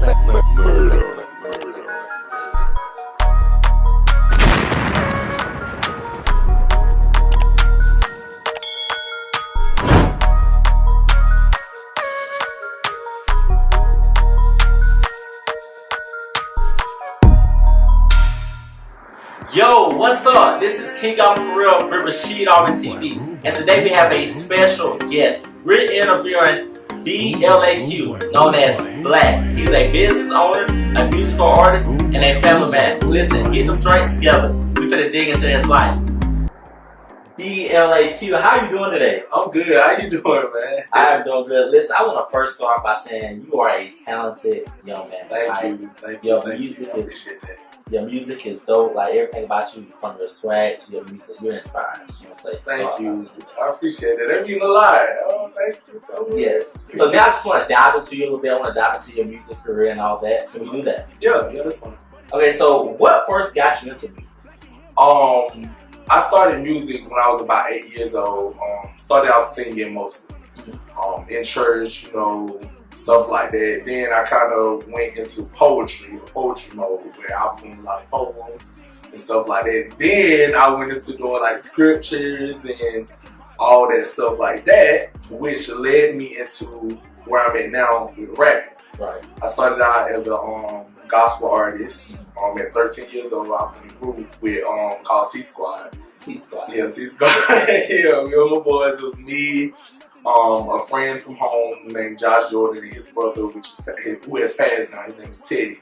Yo, what's up? This is King of For Real with RasheedAlmondtv, and today we have a special guest. We're interviewing Blaq, known as Blaq. He's a business owner, a musical artist, and a family man. Listen, get them drinks together. We finna dig into his life. Blaq, how you doing today? I'm good. How you doing, man? I'm doing good. Listen, I want to first start by saying you are a talented young man. Thank you. Your music is dope. Like everything about you, from your swag to your music, you're inspiring. I just want to say thank you. I appreciate that. That means a lot. Oh, thank you so much. Yes. So now I just want to dive into you a little bit. I want to dive into your music career and all that. Can we do that? Yeah, that's fine. Okay, so what first got you into music? I started music when I was about 8 years old. Started out singing mostly. In church, stuff like that. Then I kind of went into poetry mode, where I was doing a lot of poems and stuff like that. Then I went into doing like scriptures and all that stuff like that, which led me into where I'm at now with rapping. Right. I started out as a gospel artist. At 13 years old, I was in a group with called C Squad. C Squad. Yeah, C Squad. Yeah, me and my boys. It was me. A friend from home named Josh Jordan and his brother, who has passed now. His name is Teddy.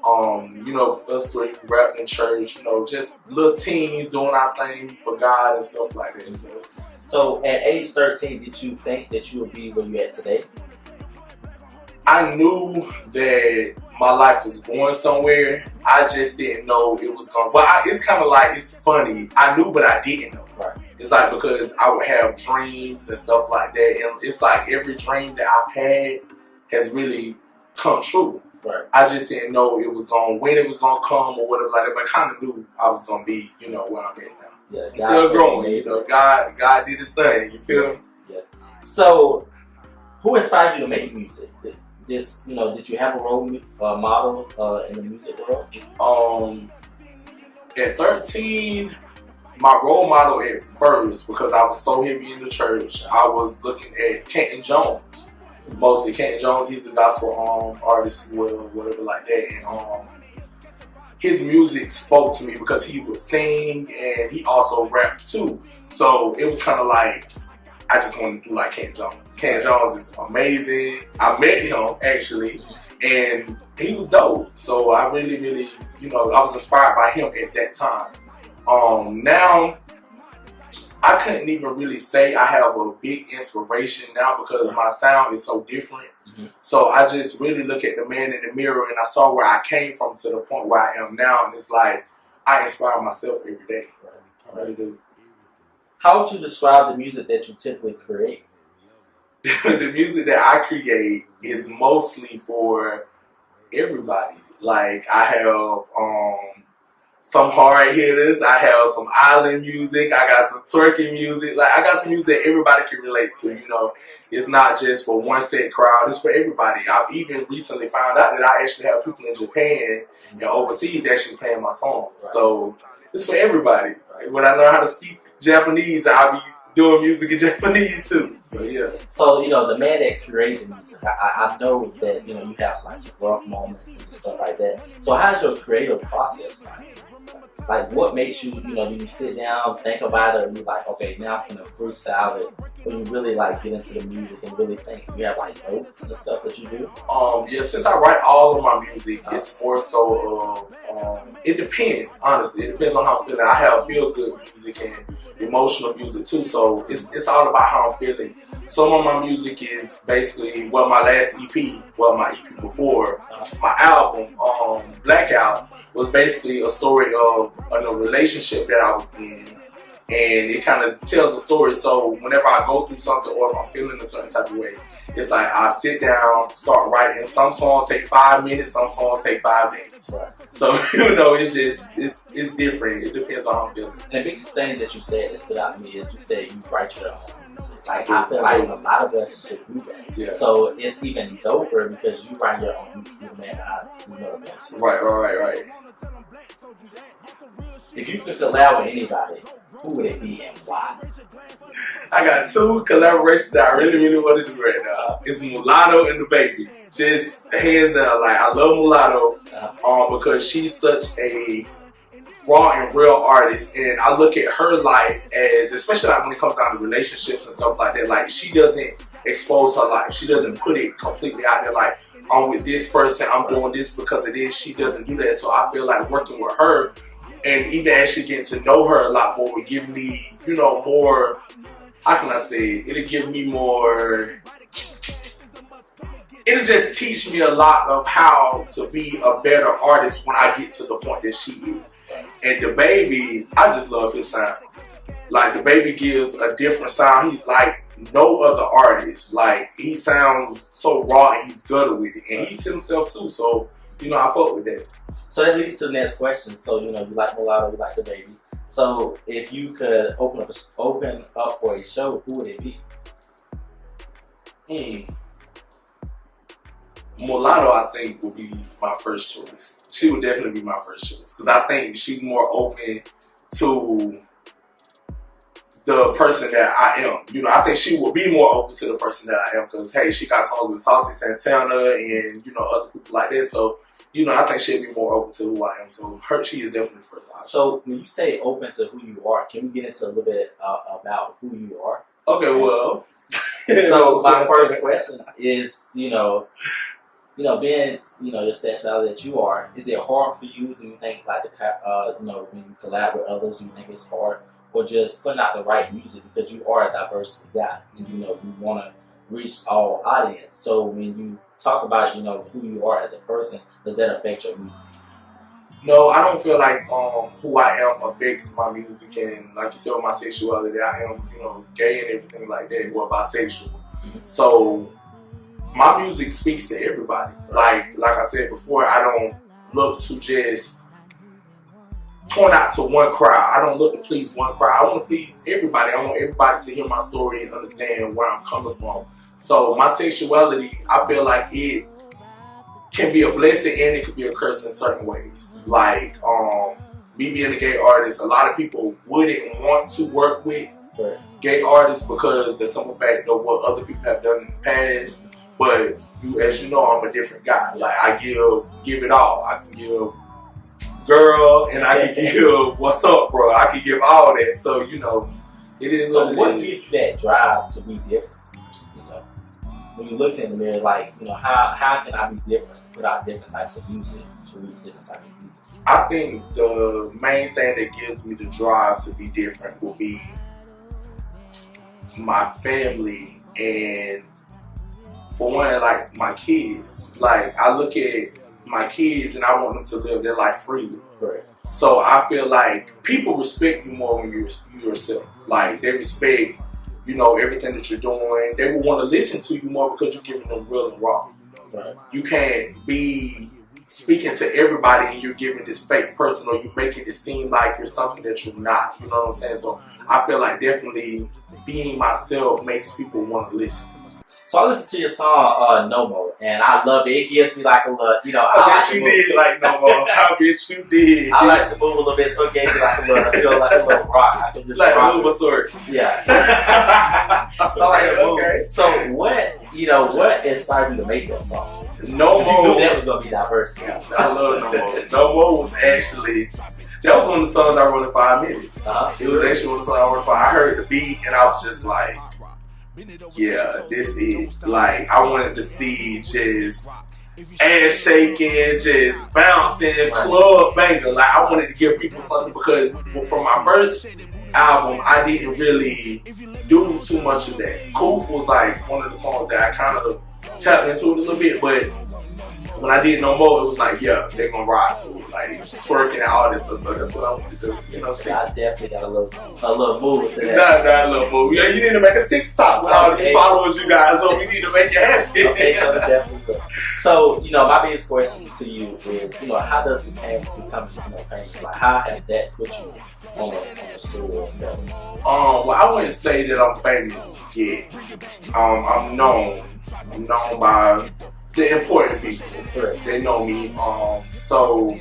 Us three rapping in church. Just little teens doing our thing for God and stuff like that. So at age 13, did you think that you would be where you at today? I knew that my life was going somewhere. I just didn't know it was going. Well, it's kind of like, it's funny. I knew, but I didn't know. Right. It's like, because I would have dreams and stuff like that, and it's like every dream that I've had has really come true. Right. I just didn't know when it was gonna come or whatever like that, but I kind of knew I was gonna be, where I'm at now. Yeah, I'm still growing, God did his thing. You feel me? Yes. So, who inspired you to make music? Did you have a role model in the music world? At 13. My role model at first, because I was so heavy in the church, I was looking at Kenton Jones. Mostly Kenton Jones, he's a gospel artist as well, whatever like that. And his music spoke to me because he would sing and he also rapped too. So it was kind of like, I just wanted to do like Kenton Jones. Kenton Jones is amazing. I met him actually, and he was dope. So I really, really, I was inspired by him at that time. Now, I couldn't even really say I have a big inspiration now because my sound is so different. So I just really look at the man in the mirror and I saw where I came from to the point where I am now, and it's like I inspire myself every day. I really do. How would you describe the music that you typically create? The music that I create is mostly for everybody. Like I have some hard hitters, I have some island music, I got some twerking music, like I got some music that everybody can relate to, It's not just for one set crowd, it's for everybody. I've even recently found out that I actually have people in Japan and overseas actually playing my songs. Right. So it's for everybody. Like, when I learn how to speak Japanese, I'll be doing music in Japanese too. So yeah. So the man that created music, I know that you have some rough moments and stuff like that. So how's your creative process like what makes you, when you sit down, think about it, and you're like, okay, now I'm gonna freestyle it, when you really like get into the music and really think, you have like notes and stuff that you do? Yeah, since I write all of my music, it's more so it depends, honestly. It depends on how I'm feeling. I have feel good music and emotional music too, so it's all about how I'm feeling. Some of my music is basically, my last EP, my EP before, my album, Blackout, was basically a story of a relationship that I was in. And it kind of tells a story, so whenever I go through something or if I'm feeling a certain type of way, it's like I sit down, start writing. Some songs take 5 minutes, some songs take 5 minutes. Right. So, it's different. It depends on how I'm feeling. And the biggest thing that you said that stood out to me is you said you write your own music. Like I feel like a lot of us should do that. Yeah. So it's even doper because you write your own music, man. You know that. Right. If you could collab with anybody, who would it be and why? I got 2 collaborations that I really want to do right now. It's Mulatto and the Baby. Just hands down, like I love Mulatto because she's such a raw and real artist, and I look at her life as, especially like when it comes down to relationships and stuff like that, like she doesn't expose her life. She doesn't put it completely out there like, I'm with this person, I'm doing this because of this. She doesn't do that. So I feel like working with her and even actually getting to know her a lot more would give me, more, how can I say it? It'll give me more, it'll just teach me a lot of how to be a better artist when I get to the point that she is. And the Baby, I just love his sound. Like the Baby gives a different sound. He's like no other artist. Like he sounds so raw and he's gutted with it. And he's himself too. So, I fuck with that. So that leads to the next question. So, you like Mulatto, you like the Baby. So if you could open up for a show, who would it be? Mulatto, I think, would be my first choice. She would definitely be my first choice because I think she's more open to the person that I am. I think she would be more open to the person that I am because, hey, she got songs with Saucy Santana and, other people like that. So, I think she'd be more open to who I am. So, she is definitely the first option. So, when you say open to who you are, can we get into a little bit about who you are? Okay, well. So, my first question is, being, your sexuality that you are, is it hard for you? Do you think, like, when you collab with others, you think it's hard? Or just putting out the right music because you are a diversity guy and, you want to reach all audience. So, when you talk about, who you are as a person, does that affect your music? No, I don't feel like who I am affects my music, and like you said with my sexuality, I am, gay and everything like that, or bisexual. Mm-hmm. So my music speaks to everybody. Like I said before, I don't look to just point out to one crowd. I don't look to please one crowd. I want to please everybody. I want everybody to hear my story and understand where I'm coming from. So my sexuality, I feel like it can be a blessing and it could be a curse in certain ways. Like me being a gay artist, a lot of people wouldn't want to work with gay artists because the simple fact of what other people have done in the past. But as you know, I'm a different guy. Like I give it all. I can give girl and I can give what's up, bro. I can give all that. So it is. So what gives you that drive to be different? When you look in the mirror, like, how can I be different without different types of music to reach different types of music? I think the main thing that gives me the drive to be different will be my family and, for one, like my kids. Like I look at my kids and I want them to live their life freely. Right. So I feel like people respect you more when you're yourself. Like they respect everything that you're doing. They will want to listen to you more because you're giving them real and raw. Right. You can't be speaking to everybody and you're giving this fake person, or you're making it seem like you're something that you're not. You know what I'm saying? So I feel like definitely being myself makes people want to listen. So I listened to your song No More, and I love it. It gives me like a little, I bet you did like No More. I bet you did. I like to move a little bit, so it gave me like a little, I feel like a little rock. I can just like rock a move a twerk. Yeah. So I like to move. Okay. So what inspired you to make that song? No More. You knew that was gonna be diverse. Yeah, I love No More. No More was actually. That was one of the songs I wrote in 5 minutes. It was actually one of the songs I wrote in 5 minutes. I heard the beat and I was just like, yeah, this is like I wanted to see just ass shaking, just bouncing, club banger. Like I wanted to give people something because from my first album, I didn't really do too much of that. Koof was like one of the songs that I kind of tapped into it a little bit, but when I did No More, it was like, yeah, they're gonna ride to it, like twerking and all this stuff. So that's what I wanted to do. I definitely got a little move to that. Not a little move. Yeah, you need to make a TikTok with all these followers you guys, so we need to make it happen. Okay, so definitely good. So, my biggest question to you is, how does becoming famous? Like, how has that put you on a stool level? Well, I wouldn't say that I'm famous yet. I'm known. I'm known by the important people. They know me. So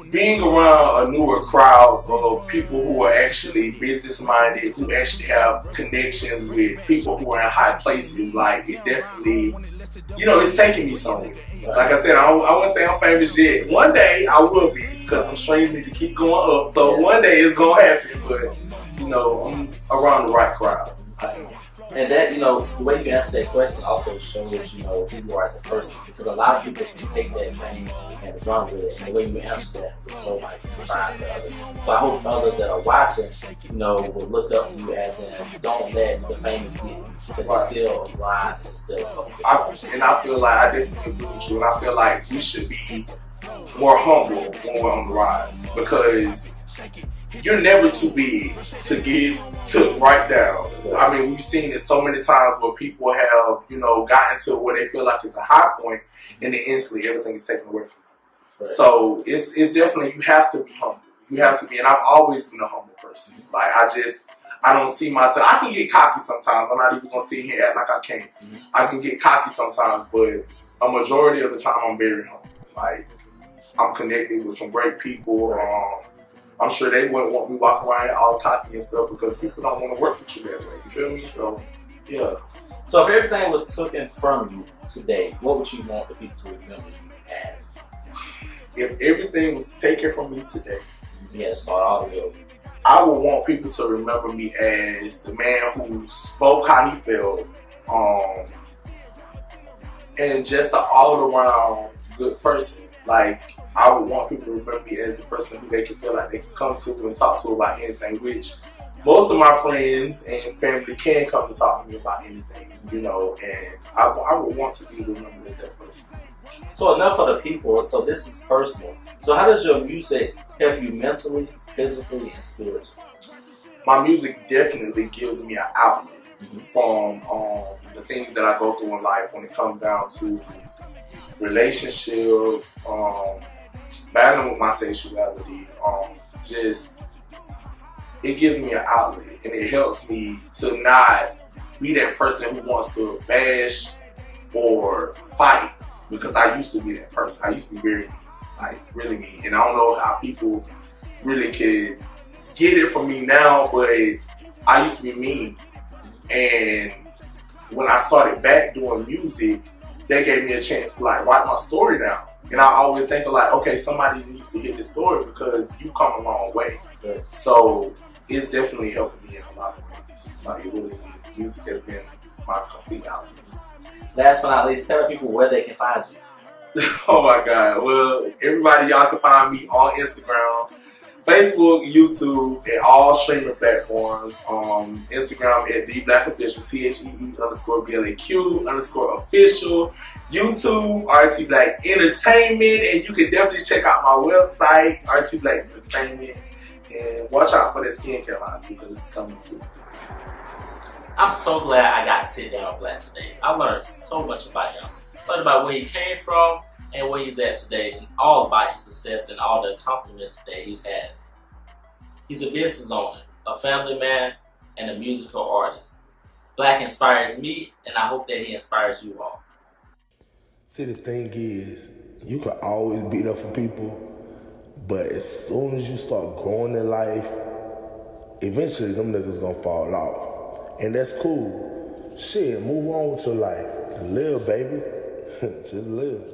being around a newer crowd of people who are actually business minded, who actually have connections with people who are in high places, like it definitely, it's taking me somewhere. Like I said, I wouldn't say I'm famous yet. One day I will be, because I'm strings need to keep going up. So one day it's gonna happen, but I'm around the right crowd. And that, the way you answer that question also shows, who you are as a person. Because a lot of people can take that thing and run with it. And the way you answer that was so inspiring to others. So I hope others that are watching, will look up to you as in, don't let the famous get you. Because it's still a grind and it's still a hustle. And I feel like I definitely agree with you. And I feel like we should be more humble when we're on the rise. Because you're never too big to get took right down. I mean, we've seen it so many times where people have, gotten to where they feel like it's a high point, and then instantly everything is taken away from them. Right. So it's definitely, you have to be humble. You have to be, and I've always been a humble person. Like I don't see myself. I can get cocky sometimes. I'm not even gonna sit here and act like I can't. I can get cocky sometimes, but a majority of the time I'm very humble. Like, I'm connected with some great people. I'm sure they wouldn't want me walking around all cocky and stuff, because people don't want to work with you that way. You feel me? So, yeah. So if everything was taken from you today, what would you want the people to remember you as? If everything was taken from me today, start all the way over. I would want people to remember me as the man who spoke how he felt, and just an all-around good person. Like, I would want people to remember me as the person who they can feel like they can come to and talk to about anything, which most of my friends and family can come to talk to me about anything, and I would want to be remembered as that person. So enough of the people, so this is personal. So how does your music help you mentally, physically, and spiritually? My music definitely gives me an outlet from the things that I go through in life when it comes down to relationships, battling with my sexuality, it gives me an outlet, and it helps me to not be that person who wants to bash or fight, because I used to be that person. I used to be very mean, really mean, and I don't know how people really could get it from me now, but I used to be mean. And when I started back doing music, they gave me a chance to write my story down. And I always think of okay, somebody needs to hear this story, because you come a long way. Right. So it's definitely helping me in a lot of ways. It really is. Music has been my complete outlet. Last but not least, tell people where they can find you. Oh my God. Well, everybody, y'all can find me on Instagram, Facebook, YouTube, and all streaming platforms. Instagram at TheBlaqOfficial, THEE_BLAQ_official. YouTube, RT Blaq Entertainment, and you can definitely check out my website, RT Blaq Entertainment, and watch out for that skincare line too, because it's coming too. I'm so glad I got to sit down with Blaq today. I learned so much about him. Learned about where he came from and where he's at today, and all about his success and all the accomplishments that he has. He's a business owner, a family man, and a musical artist. Blaq inspires me, and I hope that he inspires you all. See, the thing is, you can always be there for people, but as soon as you start growing in life, eventually them niggas gonna fall off. And that's cool. Shit, move on with your life and live, baby. Just live.